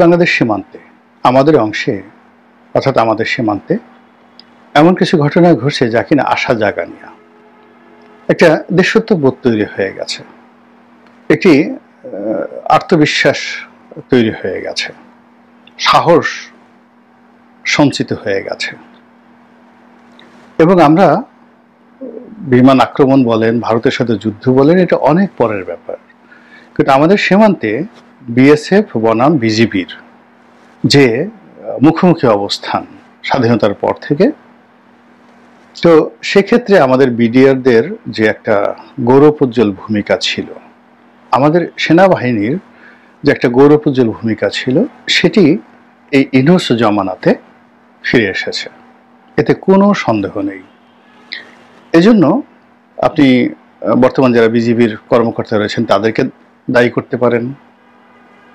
বাংলাদেশ সীমান্তে আমাদের অংশে অর্থাৎ আমাদের সীমান্তে এমন কিছু ঘটনা ঘটছে যা কিনা আশা জাগানিয়া। একটা দেশত্ববোধ তৈরি হয়ে গেছে, একটি আত্মবিশ্বাস তৈরি হয়ে গেছে, সাহস সঞ্চিত হয়ে গেছে। এবং আমরা বিমান আক্রমণ বলেন, ভারতের সাথে যুদ্ধ বলেন, এটা অনেক পরের ব্যাপার। কিন্তু আমাদের সীমান্তে বিএসএফ বনাম বিজিবির যে মুখোমুখি অবস্থান স্বাধীনতার পর থেকে, তো সেক্ষেত্রে আমাদের বিডিআরদের যে একটা গৌরবোজ্জ্বল ভূমিকা ছিল, আমাদের সেনাবাহিনীর যে একটা গৌরবোজ্জ্বল ভূমিকা ছিল, সেটি এই ইউনূস জমানাতে ফিরে এসেছে, এতে কোনো সন্দেহ নেই। এজন্য আপনি বর্তমান যারা বিজিবির কর্মকর্তা রয়েছেন তাদেরকে দায়ী করতে পারেন,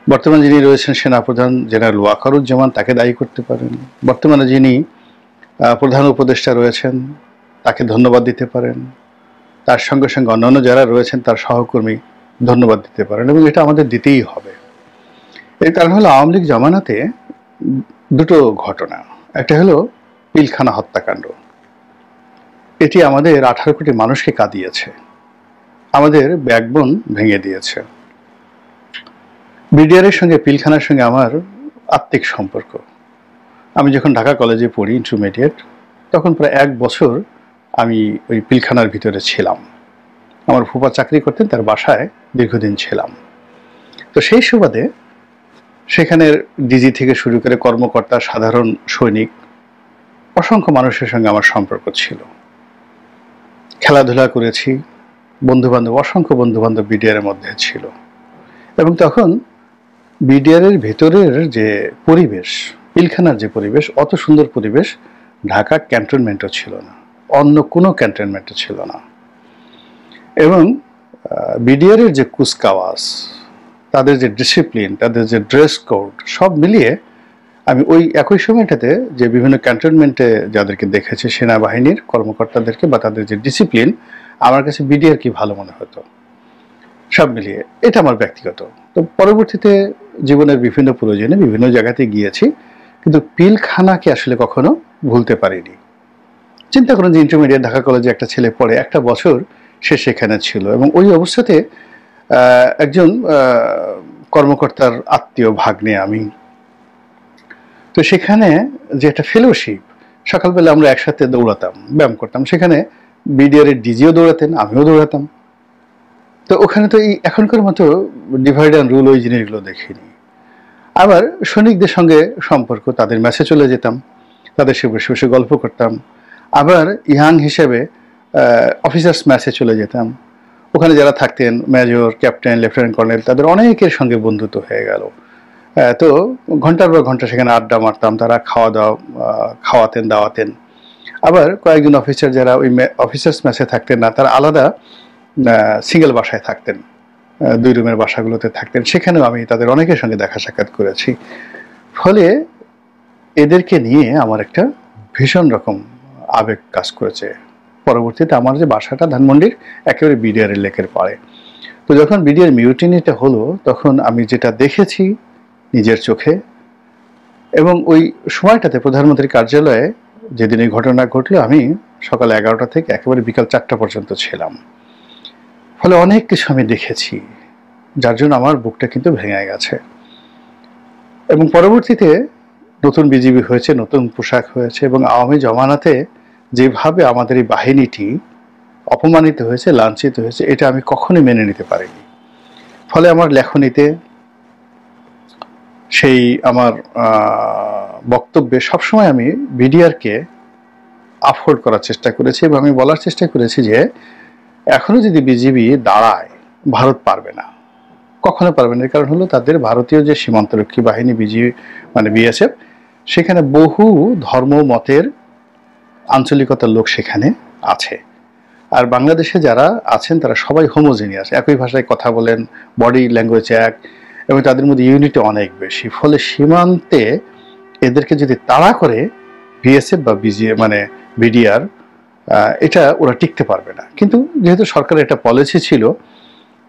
বর্তমান যিনি রয়েছেন সেনাপ্রধান জেনারেল ওয়াকারুজ্জামান তাকে দায়ী করতে পারেন, বর্তমানে যিনি প্রধান উপদেষ্টা রয়েছেন তাকে ধন্যবাদ দিতে পারেন, তার সঙ্গে সঙ্গে অন্যান্য যারা রয়েছেন তার সহকর্মী ধন্যবাদ দিতে পারেন, এবং এটা আমাদের দিতেই হবে। এর কারণ হলো আওয়ামী লীগ জমানাতে দুটো ঘটনা। একটা হলো পিলখানা হত্যাকাণ্ড, এটি আমাদের 18 কোটি মানুষকে কাঁদিয়েছে, আমাদের ব্যাকবোন ভেঙে দিয়েছে। বিডিআরের সঙ্গে পিলখানার সঙ্গে আমার আত্মিক সম্পর্ক। আমি যখন ঢাকা কলেজে পড়ি ইন্টারমিডিয়েট, তখন প্রায় 1 বছর আমি ওই পিলখানার ভিতরে ছিলাম। আমার ফুফা চাকরি করতেন, তার বাসায় দীর্ঘদিন ছিলাম। তো সেই সুবাদে সেখানের ডিজি থেকে শুরু করে কর্মকর্তা, সাধারণ সৈনিক, অসংখ্য মানুষের সঙ্গে আমার সম্পর্ক ছিল। খেলাধুলা করেছি, বন্ধুবান্ধব, অসংখ্য বন্ধুবান্ধব বিডিআরের মধ্যে ছিল। এবং তখন বিডিআরের ভেতরের যে পরিবেশ, পিলখানার যে পরিবেশ, অত সুন্দর পরিবেশ ঢাকা ক্যান্টনমেন্টও ছিল না, অন্য কোনো ক্যান্টনমেন্টও ছিল না। এবং বিডিআরের যে কুচকাওয়াজ, তাদের যে ডিসিপ্লিন, তাদের যে ড্রেস কোড, সব মিলিয়ে আমি ওই একই সময়টাতে যে বিভিন্ন ক্যান্টনমেন্টে যাদেরকে দেখেছি, সেনাবাহিনীর কর্মকর্তাদেরকে বা তাদের যে ডিসিপ্লিন, আমার কাছে বিডিআর কি ভালো মনে হতো, সব মিলিয়ে। এটা আমার ব্যক্তিগত। তো পরবর্তীতে জীবনের বিভিন্ন প্রয়োজনে বিভিন্ন জায়গাতে গিয়েছি, কিন্তু পিলখানাকে আসলে কখনো ভুলতে পারিনি। চিন্তা করুন যে ইন্টারমিডিয়েট ঢাকা কলেজে একটা ছেলে পড়ে, 1টা বছর সে সেখানে ছিল, এবং ওই অবস্থাতে একজন কর্মকর্তার আত্মীয় ভাগ্নে আমি। তো সেখানে যে একটা ফেলোশিপ, সকালবেলা আমরা একসাথে দৌড়াতাম, ব্যায়াম করতাম, সেখানে বিডিআরের ডিজিও দৌড়াতেন, আমিও দৌড়াতাম। তো ওখানে তো এই এখনকার মতো ডিভাইড অ্যান্ড রুল ওই জিনিসগুলো দেখিনি। আবার সৈনিকদের সঙ্গে সম্পর্ক, তাদের ম্যাচে চলে যেতাম, তাদের সে বসে বসে গল্প করতাম। আবার ইয়াং হিসেবে অফিসার্স ম্যাচে চলে যেতাম, ওখানে যারা থাকতেন মেজর, ক্যাপ্টেন, লেফটেন্যান্ট কর্নেল, তাদের অনেকের সঙ্গে বন্ধুত্ব হয়ে গেল। তো ঘন্টার পর ঘন্টা সেখানে আড্ডা মারতাম, তারা খাওয়াতেন, দাওয়াতেন। আবার কয়েকজন অফিসার যারা ওই অফিসার্স ম্যাচে থাকতেন না, তারা আলাদা সিঙ্গেল বাসায় থাকতেন, 2 রুমের বাসাগুলোতে থাকতেন, সেখানেও আমি তাদের অনেকের সঙ্গে দেখা সাক্ষাৎ করেছি। ফলে এদেরকে নিয়ে আমার একটা ভীষণ রকম আবেগ কাজ করেছে। পরবর্তীতে আমার যে বাসাটা ধানমন্ডির একেবারে বিডিআরের লেকের পাড়ে। তো যখন বিডিআর মিউটিনিটা হলো, তখন আমি যেটা দেখেছি নিজের চোখে, এবং ওই সময়টাতে প্রধানমন্ত্রীর কার্যালয়ে যেদিন এই ঘটনা ঘটলো, আমি সকাল 11টা থেকে একেবারে বিকাল 4টা পর্যন্ত ছিলাম। ফলে অনেক কিছু আমি দেখেছি, যার জন্য আমার বুকটা কিন্তু ভেঙে গেছে। এবং পরবর্তীতে নতুন বিজিবি হয়েছে, নতুন পোশাক হয়েছে, এবং আওয়ামী জমানাতে যেভাবে আমাদের এই বাহিনীটি অপমানিত হয়েছে, লাঞ্ছিত হয়েছে, এটা আমি কখনোই মেনে নিতে পারিনি। ফলে আমার লেখনীতে, সেই আমার বক্তব্যে সবসময় আমি বিডিআরকে আফোর্ড করার চেষ্টা করেছি, এবং আমি বলার চেষ্টা করেছি যে এখনো যদি বিজিবি দাঁড়ায়, ভারত পারবে না, কখনো পারবে না। কারণ হলো তাদের ভারতীয় যে সীমান্তরক্ষী বাহিনী বিজিবি মানে বিএসএফ, সেখানে বহু ধর্ম মতের আঞ্চলিকতার লোক সেখানে আছে। আর বাংলাদেশে যারা আছেন তারা সবাই হোমোজিনিয়াস, একই ভাষায় কথা বলেন, বডি ল্যাঙ্গুয়েজ এক, এবং তাদের মধ্যে ইউনিটি অনেক বেশি। ফলে সীমান্তে এদেরকে যদি তাড়া করে বিএসএফ বা মানে বিডিআর, এটা ওরা টিকতে পারবে না। কিন্তু যেহেতু সরকারের একটা পলিসি ছিল,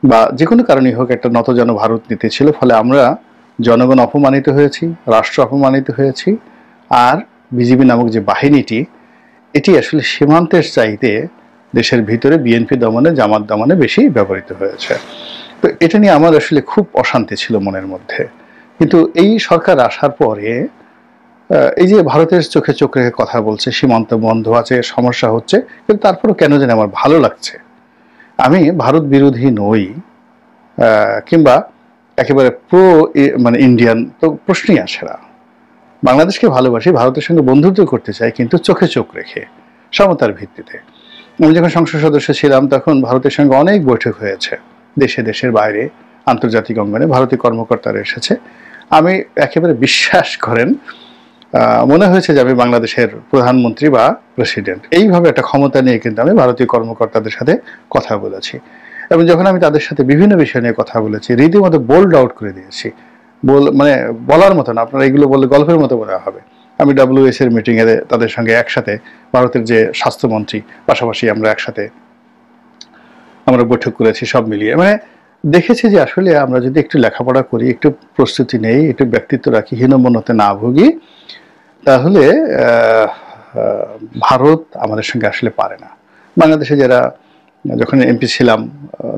বা যে কোনো কারণেই হোক একটা নতজানু ভারত নীতি ছিল, ফলে আমরা জনগণ অপমানিত হয়েছি, রাষ্ট্র অপমানিত হয়েছি। আর বিজিবি নামক যে বাহিনীটি, এটি আসলে সীমান্তের চাইতে দেশের ভিতরে বিএনপি দমনে, জামাত দমনে বেশি ব্যবহৃত হয়েছে। তো এটা নিয়ে আমার আসলে খুব অশান্তি ছিল মনের মধ্যে। কিন্তু এই সরকার আসার পরে এই যে ভারতের চোখে চোখ রেখে কথা বলছে, সীমান্ত বন্ধ আছে, সমস্যা হচ্ছে, কিন্তু তারপরেও কেন জানি আমার ভালো লাগছে। আমি ভারত বিরোধী নই, কিংবা একেবারে প্রো মানে ইন্ডিয়ান তো প্রশ্নই আসে না। বাংলাদেশকে ভালোবাসি, ভারতের সঙ্গে বন্ধুত্ব করতে চাই, কিন্তু চোখে চোখ রেখে, সমতার ভিত্তিতে। আমি যখন সংসদ সদস্য ছিলাম তখন ভারতের সঙ্গে অনেক বৈঠক হয়েছে, দেশে, দেশের বাইরে, আন্তর্জাতিক অঙ্গনে ভারতীয় কর্মকর্তারা এসেছে। আমি একেবারে বিশ্বাস করেন, মনে হয়েছে যে আমি বাংলাদেশের প্রধানমন্ত্রী বা প্রেসিডেন্ট। এইভাবে একটা ক্ষমতা নিয়ে কিন্তু আমি ভারতীয় কর্মকর্তাদের সাথে কথা বলেছি। এবং যখন আমি তাদের সাথে বিভিন্ন বিষয় নিয়ে কথা বলেছি, রীতিমতো বোল্ড আউট করে দিয়েছি। মানে বলার মতো না, আপনারা এগুলো বললে গল্পের মতো মনে হবে। আমি WS এর মিটিংয়ে তাদের সঙ্গে একসাথে, ভারতের যে স্বাস্থ্যমন্ত্রী, পাশাপাশি আমরা একসাথে বৈঠক করেছি, সব মিলিয়ে। মানে দেখেছি যে আসলে আমরা যদি একটু লেখাপড়া করি, একটু প্রস্তুতি নেই, একটু ব্যক্তিত্ব রাখি, হীনমন্যতে না ভুগি, তাহলে ভারত আমাদের সঙ্গে আসলে পারে না। বাংলাদেশে যারা, যখন এমপি ছিলাম,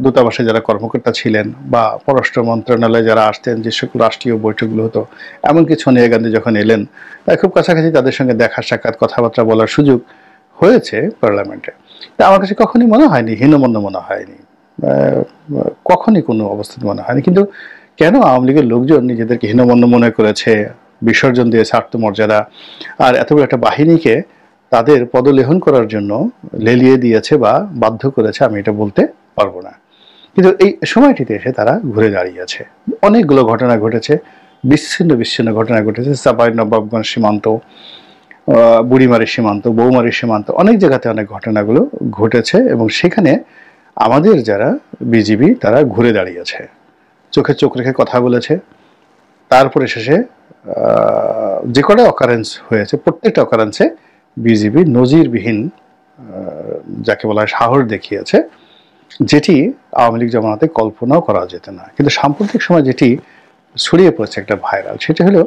দূতাবাসে যারা কর্মকর্তা ছিলেন বা পররাষ্ট্র মন্ত্রণালয়ে যারা আসতেন, যে সকল রাষ্ট্রীয় বৈঠকগুলো হতো, এমনকি সোনিয়া গান্ধী যখন এলেন, খুব কাছাকাছি তাদের সঙ্গে দেখা সাক্ষাৎ, কথাবার্তা বলার সুযোগ হয়েছে পার্লামেন্টে। তা আমার কাছে কখনই মনে হয়নি, হীনমন্য মনে হয়নি, কখনই কোনো অবস্থাতে মনে হয়নি। কিন্তু কেন আওয়ামী লীগের লোকজন নিজেদেরকে হীনমন্য মনে করেছে, বিসর্জন দিয়েছে আত্মমর্যাদা, আর এত বড় একটা বাহিনীকে তাদের পদলেহন করার জন্য লেলিয়ে দিয়েছে বা বাধ্য করেছে, আমি এটা বলতে পারবো না। কিন্তু এই সময়টিতে এসে তারা ঘুরে দাঁড়িয়েছে। অনেকগুলো ঘটনা ঘটেছে, বিচ্ছিন্ন বিচ্ছিন্ন ঘটনা ঘটেছে। চাঁপাইনবাবগঞ্জ সীমান্ত, বুড়িমারি সীমান্ত, বৌমারি সীমান্ত, অনেক জায়গাতে অনেক ঘটনাগুলো ঘটেছে। এবং সেখানে আমাদের যারা বিজিবি, তারা ঘুরে দাঁড়িয়েছে, চোখে চোখ রেখে কথা বলেছে। তারপরে শেষে যে কটা অকারেন্স হয়েছে, প্রত্যেকটা অকারেন্সে বিজিবি নজিরবিহীন, যাকে বলা হয়, সাহস দেখিয়েছে, যেটি আওয়ামী লীগ জমানাতে কল্পনাও করা যেত না। কিন্তু সাম্প্রতিক সময় যেটি ছড়িয়ে পড়েছে একটা ভাইরাল, সেটা হলো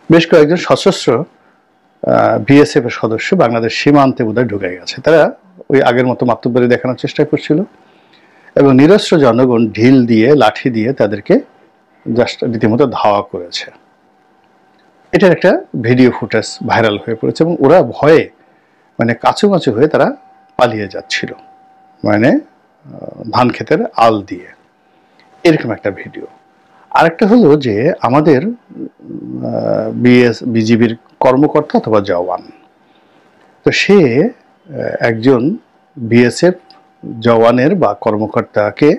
বেশ কয়েকজন সশস্ত্র বিএসএফ এর সদস্য বাংলাদেশ সীমান্তে বোধহয় ঢুকে গেছে। তারা ওই আগের মতো মাতব্বরি দেখানোর চেষ্টা করছিল এবং নিরস্ত্র জনগণ ঢিল দিয়ে, লাঠি দিয়ে তাদেরকে জাস্ট রীতিমতো ধাওয়া করেছে। এটার একটা ভিডিও ফুটেজ ভাইরাল হয়ে পড়েছে এবং ওরা ভয়ে মানে কাছুমাচু হয়ে তারা পালিয়ে যাচ্ছিল, মানে ধান ক্ষেতের আল দিয়ে, এরকম একটা ভিডিও। আরেকটা হলো যে আমাদের বিজিবির কর্মকর্তা অথবা জওয়ান, তো সে একজন বিএসএফ জওয়ানের বা কর্মকর্তাকে,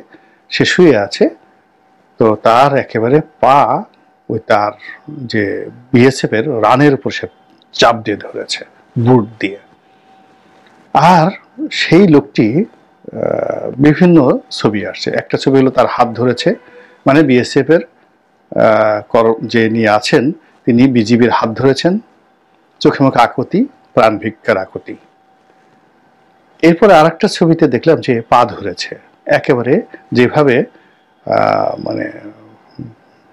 সে শুয়ে আছে, তো তার একেবারে পা ওই তার যে বিএসএফ এর রানের উপর সে চাপ দিয়ে ধরেছে বুট দিয়ে। আর সেই লোকটি, বিভিন্ন ছবি আসছে। একটা ছবি হলো তার হাত ধরেছে, মানে বিএসএফ এর যে নিয়ে আছেন তিনি বিজিবির হাত ধরেছেন, চোখে মুখে আকুতি, প্রাণ ভিক্ষার আকুতি। এরপরে আর একটা ছবিতে দেখলাম যে পা ধরেছে, একেবারে যেভাবে মানে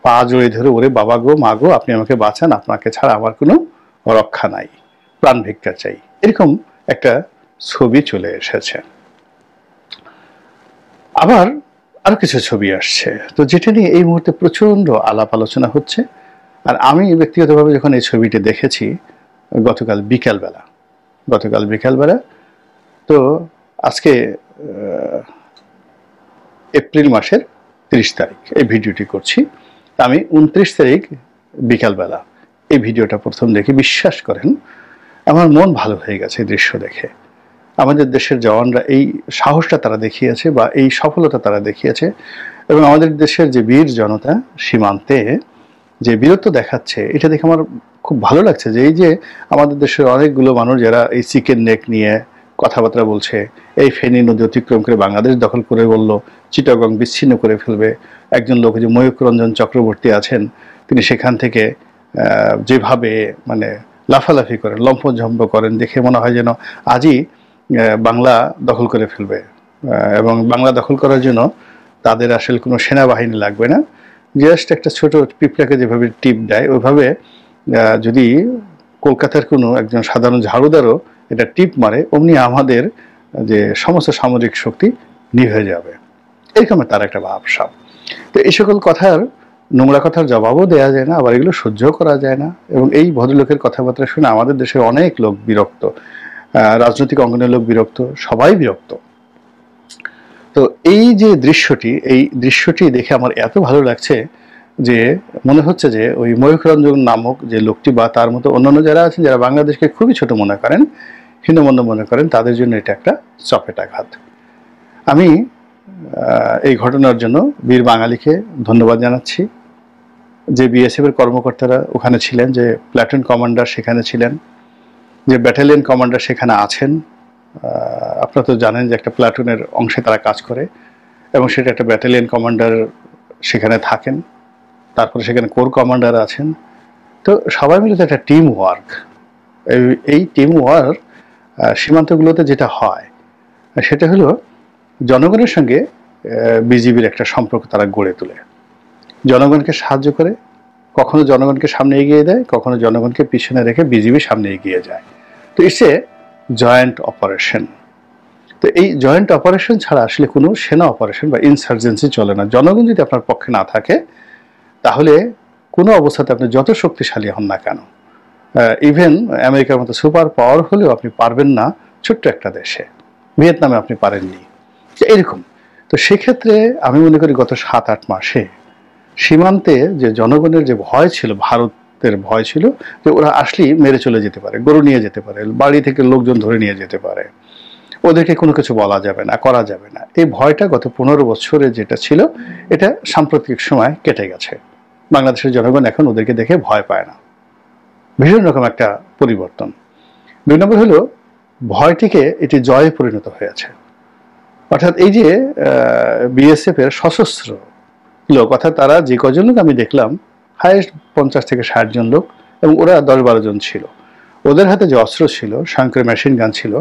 পা জড়িয়ে ধরে, ওরে বাবা গো, মা গো, আপনি আমাকে বাঁচান, আপনাকে ছাড়া আমার কোনো রক্ষা নাই, প্রাণ ভিক্ষা চাই, এরকম একটা ছবি চলে এসেছে। আবার আরো কিছু ছবি আসছে, তো যেটা নিয়ে এই মুহূর্তে প্রচন্ড আলাপ আলোচনা হচ্ছে। আর আমি ব্যক্তিগতভাবে যখন এই ছবিটি দেখেছি গতকাল বিকালবেলা, তো আজকে এপ্রিল মাসের 30 তারিখ এই ভিডিওটি করছি। আমি 29 তারিখ বিকালবেলা এই ভিডিওটা প্রথম দেখে, বিশ্বাস করেন আমার মন ভালো হয়ে গেছে দৃশ্য দেখে। আমাদের দেশের জওয়ানরা এই সাহসটা তারা দেখিয়েছে বা এই সফলতা তারা দেখিয়েছে, এবং আমাদের দেশের যে বীর জনতা সীমান্তে যে বীরত্ব দেখাচ্ছে, এটা দেখে আমার খুব ভালো লাগছে। যে এই যে আমাদের দেশের অনেকগুলো মানুষ যারা এই চিকেন নেক নিয়ে কথাবার্তা বলছে, এই ফেনী নদী অতিক্রম করে বাংলাদেশ দখল করে বলল চিটাগং বিচ্ছিন্ন করে ফেলবে। একজন লোক যে ময়ূক রঞ্জন চক্রবর্তী আছেন, তিনি সেখান থেকে যেভাবে মানে লাফালাফি করেন, লম্ফঝম্প করেন, দেখে মনে হয় যেন আজই বাংলা দখল করে ফেলবে। এবং বাংলা দখল করার জন্য তাদের আসলে কোনো সেনাবাহিনী লাগবে না, জাস্ট একটা ছোট পিঁপড়াকে যেভাবে টিপ দেয় ওইভাবে যদি কলকাতার কোনো একজন সাধারণ ঝাড়ুদারও এটা টিপ মারে, অমনি আমাদের যে সমস্ত সামরিক শক্তি নিভে যাবে, এরকম তার একটা ভাবসাব। তো এই সকল কথার নোংরা কথার জবাবও দেওয়া যায় না, আবার এগুলো সহ্য করা যায় না। এবং এই ভদ্রলোকের কথাবার্তা শুনে আমাদের দেশের অনেক লোক বিরক্ত, রাজনৈতিক অঙ্গনের লোক বিরক্ত, সবাই বিরক্ত। তো এই যে দৃশ্যটি, এই দৃশ্যটি দেখে আমার এত ভালো লাগছে যে মনে হচ্ছে যে ওই ময়ূখ রঞ্জন নামক যে লোকটি বা তার মতো অন্যান্য যারা আছেন, যারা বাংলাদেশকে খুবই ছোট মনে করেন, হীনমন্য মনে করেন, তাদের জন্য এটা একটা চপেটাঘাত। আমি এই ঘটনার জন্য বীর বাঙালিকে ধন্যবাদ জানাচ্ছি। যে বিএসএফ এর কর্মকর্তারা ওখানে ছিলেন, যে প্ল্যাটুন কমান্ডার সেখানে ছিলেন, যে ব্যাটালিয়ন কমান্ডার সেখানে আছেন। আপনারা তো জানেন যে একটা প্ল্যাটুনের অংশে তারা কাজ করে এবং সেটা একটা ব্যাটালিয়ন কমান্ডার সেখানে থাকেন, তারপরে সেখানে কোর কমান্ডার আছেন। তো সবাই মিলে তো একটা টিম ওয়ার্ক। এই টিম ওয়ার্ক সীমান্তগুলোতে যেটা হয় সেটা হলো জনগণের সঙ্গে বিজিবির একটা সম্পর্ক তারা গড়ে তোলে, জনগণকে সাহায্য করে, কখনো জনগণকে সামনে এগিয়ে দেয়, কখনো জনগণকে পিছনে রেখে বিজিবি সামনে এগিয়ে যায়। তো ইটস এ জয়েন্ট অপারেশন। তো এই জয়েন্ট অপারেশন ছাড়া আসলে কোনো সেনা অপারেশন বা ইনসার্জেন্সি চলে না। জনগণ যদি আপনার পক্ষে না থাকে তাহলে কোনো অবস্থাতে আপনি যত শক্তিশালী হন না কেন, ইভেন আমেরিকার মতো সুপার পাওয়ার হলেও আপনি পারবেন না ছোট্ট একটা দেশে। ভিয়েতনামে আপনি পারেননি, এরকম। তো সেক্ষেত্রে আমি মনে করি গত 7-8 মাসে সীমান্তে যে জনগণের যে ভয় ছিল, ভারতের ভয় ছিল যে ওরা আসলেই মেরে চলে যেতে পারে, গরু নিয়ে যেতে পারে, বাড়ি থেকে লোকজন ধরে নিয়ে যেতে পারে, ওদেরকে কোনো কিছু বলা যাবে না, করা যাবে না। এই ভয়টা গত 15 বছরে যেটা ছিল এটা সাম্প্রতিক সময় কেটে গেছে। বাংলাদেশের জনগণ এখন ওদেরকে দেখে ভয় পায় না। ভীষণ রকম একটা পরিবর্তন। 2 নম্বর হলো ভয়টিকে এটি জয়ে পরিণত হয়েছে। অর্থাৎ এই যে বিএসএফ এর সশস্ত্র লোক, অর্থাৎ তারা যে কজন লোক আমি দেখলাম, হাইয়েস্ট 50 থেকে 60 জন লোক, এবং ওরা 10-12 জন ছিল। ওদের হাতে যে অস্ত্র ছিল, শঙ্কর মেশিন গান ছিল,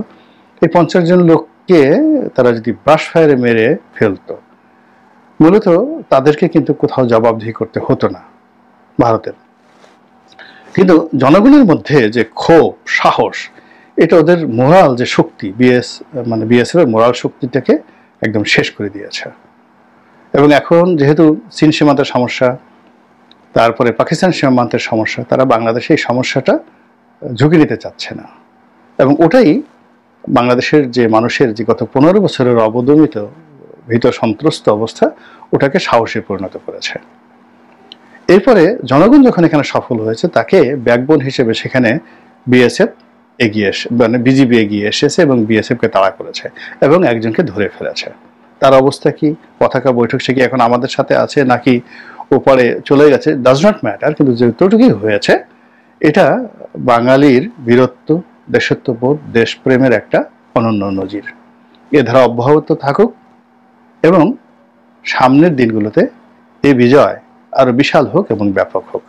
এই 50 জন লোককে তারা যদি ব্রাশ ফায়ারে মেরে ফেলতো, মূলত তাদেরকে কিন্তু কোথাও জবাবদিহি করতে হতো না ভারতের। কিন্তু জনগণের মধ্যে যে ক্ষোভ, সাহস, এটা ওদের মোরাল যে শক্তি, বিএসএফ এর মোরাল শক্তিটাকে একদম শেষ করে দিয়েছে। এবং এখন যেহেতু চীন সীমান্তের সমস্যা, তারপরে পাকিস্তান সীমান্তের সমস্যা, তারা বাংলাদেশে এই সমস্যাটা ঝুঁকি নিতে চাচ্ছে না। এবং ওটাই বাংলাদেশের যে মানুষের যে গত 15 বছরের অবদমিত ভীত সন্ত্রস্ত অবস্থা, ওটাকে সাহসে পরিণত করেছে। এরপরে জনগণ যখন এখানে সফল হয়েছে, তাকে ব্যাকবোন হিসেবে সেখানে বিএসএফ এগিয়ে এসে, বিজিবি এগিয়ে এসেছে এবং বিএসএফকে তাড়া করেছে এবং একজনকে ধরে ফেলেছে। তার অবস্থা কি, পতাকা বৈঠক সে কি এখন আমাদের সাথে আছে নাকি ওপারে চলে গেছে, ডাজ নট ম্যাটার। কিন্তু যতটুকুই হয়েছে এটা বাঙালির বীরত্ব, দেশত্ববোধ, দেশপ্রেমের একটা অনন্য নজির। এ ধারা অব্যাহত থাকুক এবং সামনের দিনগুলোতে এই বিজয় আরো বিশাল হোক এবং ব্যাপক হোক।